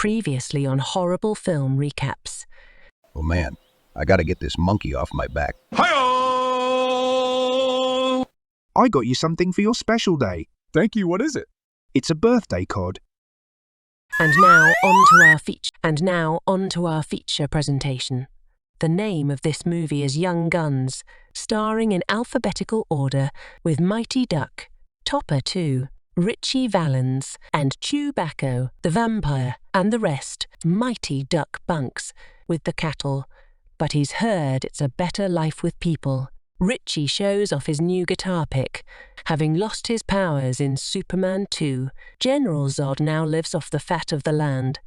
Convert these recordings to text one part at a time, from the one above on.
Previously on Horrible Film Recaps. Oh man, I gotta get this monkey off my back. Hi-oh! I got you something for your special day. Thank you, what is it? It's a birthday card. And now on to our feature presentation. The name of this movie is Young Guns, starring in alphabetical order with Mighty Duck, Topper 2, Richie Valens, and Chewbacca the vampire, and the rest, Mighty Duck bunks, with the cattle. But he's heard it's a better life with people. Richie shows off his new guitar pick. Having lost his powers in Superman 2, General Zod now lives off the fat of the land.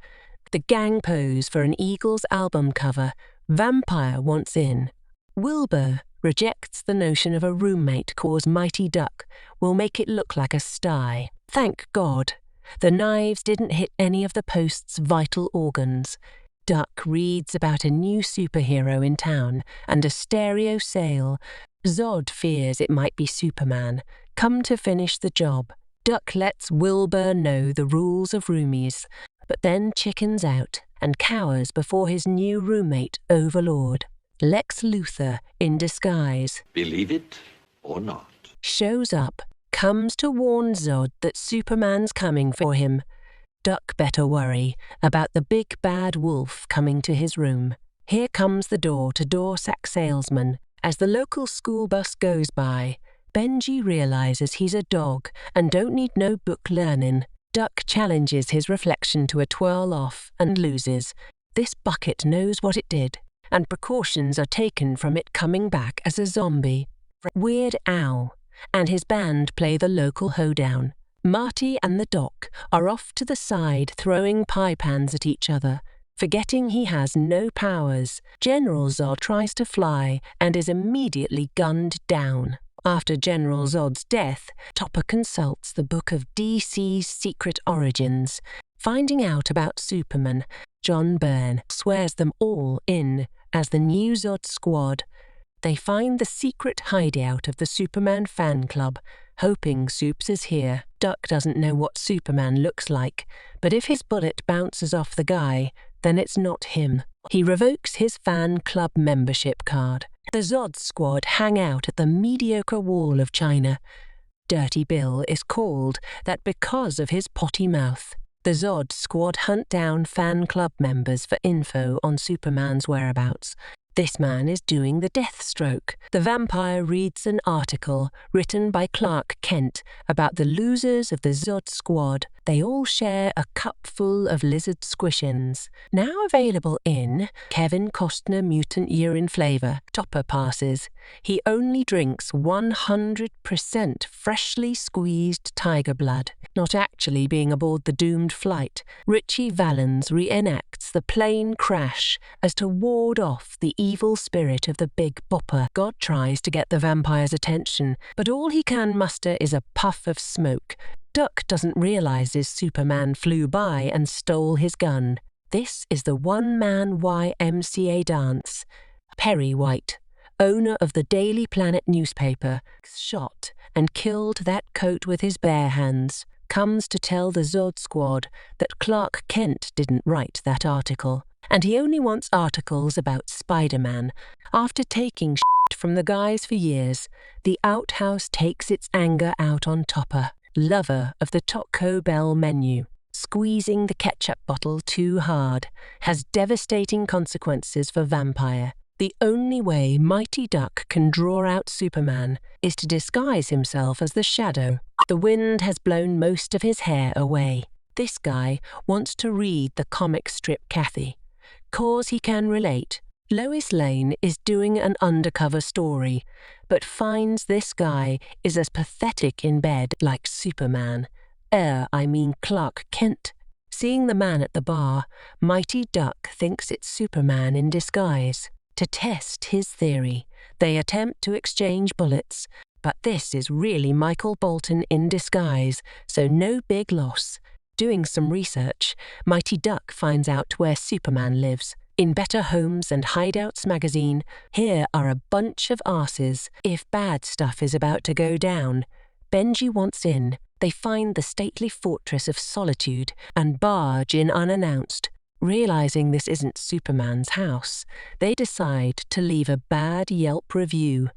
The gang pose for an Eagles album cover. Vampire wants in. Wilbur rejects the notion of a roommate cause Mighty Duck will make it look like a sty. Thank God. The knives didn't hit any of the post's vital organs. Duck reads about a new superhero in town and a stereo sale. Zod fears it might be Superman, come to finish the job. Duck lets Wilbur know the rules of roomies, but then chickens out and cowers before his new roommate, Overlord. Lex Luthor, in disguise, believe it or not, shows up, comes to warn Zod that Superman's coming for him. Duck better worry about the big bad wolf coming to his room. Here comes the door-to-door sack salesman. As the local school bus goes by, Benji realizes he's a dog and don't need no book learning. Duck challenges his reflection to a twirl off and loses. This bucket knows what it did, and precautions are taken from it coming back as a zombie. Weird Al and his band play the local hoedown. Marty and the Doc are off to the side throwing pie pans at each other. Forgetting he has no powers, General Zod tries to fly and is immediately gunned down. After General Zod's death, Topper consults the book of DC's Secret Origins. Finding out about Superman, John Byrne swears them all in as the new Zod Squad. They find the secret hideout of the Superman fan club, hoping Supes is here. Duck doesn't know what Superman looks like, but if his bullet bounces off the guy, then it's not him. He revokes his fan club membership card. The Zod Squad hang out at the mediocre Wall of China. Dirty Bill is called that because of his potty mouth. The Zod Squad hunt down fan club members for info on Superman's whereabouts. This man is doing the Deathstroke. The vampire reads an article written by Clark Kent about the losers of the Zod Squad. They all share a cup full of lizard squishins. Now available in Kevin Costner mutant urine flavor. Topper passes. He only drinks 100% freshly squeezed tiger blood. Not actually being aboard the doomed flight, Richie Valens reenacts the plane crash as to ward off the evil spirit of the Big Bopper. God tries to get the vampire's attention, but all he can muster is a puff of smoke. Duck doesn't realize his Superman flew by and stole his gun. This is the one-man YMCA dance. Perry White, owner of the Daily Planet newspaper, shot and killed that coat with his bare hands, comes to tell the Zod Squad that Clark Kent didn't write that article, and he only wants articles about Spider-Man. After taking shit from the guys for years, the outhouse takes its anger out on Topper, lover of the Taco Bell menu. Squeezing the ketchup bottle too hard has devastating consequences for Vampire. The only way Mighty Duck can draw out Superman is to disguise himself as the Shadow. The wind has blown most of his hair away. This guy wants to read the comic strip Kathy. Cause he can relate, Lois Lane is doing an undercover story, but finds this guy is as pathetic in bed like Superman. Clark Kent. Seeing the man at the bar, Mighty Duck thinks it's Superman in disguise. To test his theory, they attempt to exchange bullets, but this is really Michael Bolton in disguise, so no big loss. Doing some research, Mighty Duck finds out where Superman lives. In Better Homes and Hideouts magazine, here are a bunch of arses. If bad stuff is about to go down, Benji wants in. They find the stately fortress of solitude and barge in unannounced. Realizing this isn't Superman's house, they decide to leave a bad Yelp review.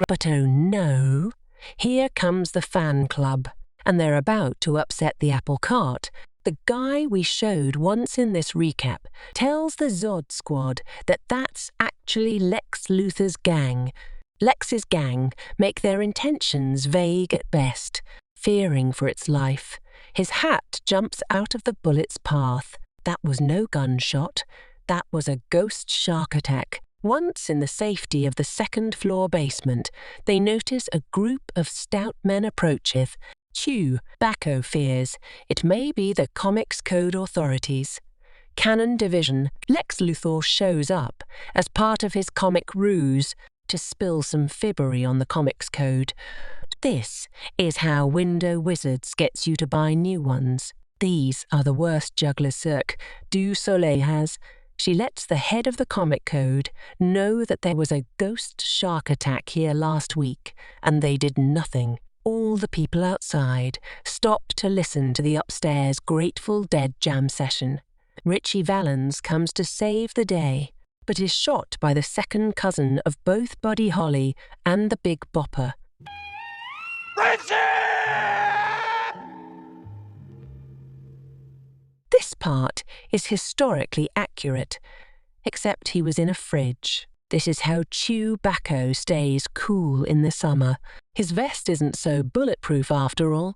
But oh no, here comes the fan club, and they're about to upset the apple cart. The guy we showed once in this recap tells the Zod Squad that that's actually Lex Luthor's gang. Lex's gang make their intentions vague at best, fearing for its life. His hat jumps out of the bullet's path. That was no gunshot. That was a ghost shark attack. Once in the safety of the second-floor basement, they notice a group of stout men approacheth. Chew, Bacco fears it may be the Comics Code authorities. Canon Division, Lex Luthor shows up as part of his comic ruse to spill some fibbery on the Comics Code. This is how Window Wizards gets you to buy new ones. These are the worst jugglers Cirque du Soleil has. She lets the head of the Comic Code know that there was a ghost shark attack here last week, and they did nothing. All the people outside stop to listen to the upstairs Grateful Dead jam session. Richie Valens comes to save the day, but is shot by the second cousin of both Buddy Holly and the Big Bopper. Richie! This part is historically accurate, except he was in a fridge. This is how Chew Bacco stays cool in the summer. His vest isn't so bulletproof after all.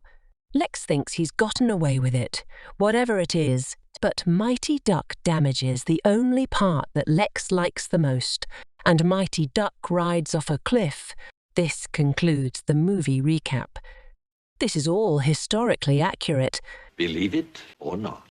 Lex thinks he's gotten away with it, whatever it is, but Mighty Duck damages the only part that Lex likes the most, and Mighty Duck rides off a cliff. This concludes the movie recap. This is all historically accurate. Believe it or not.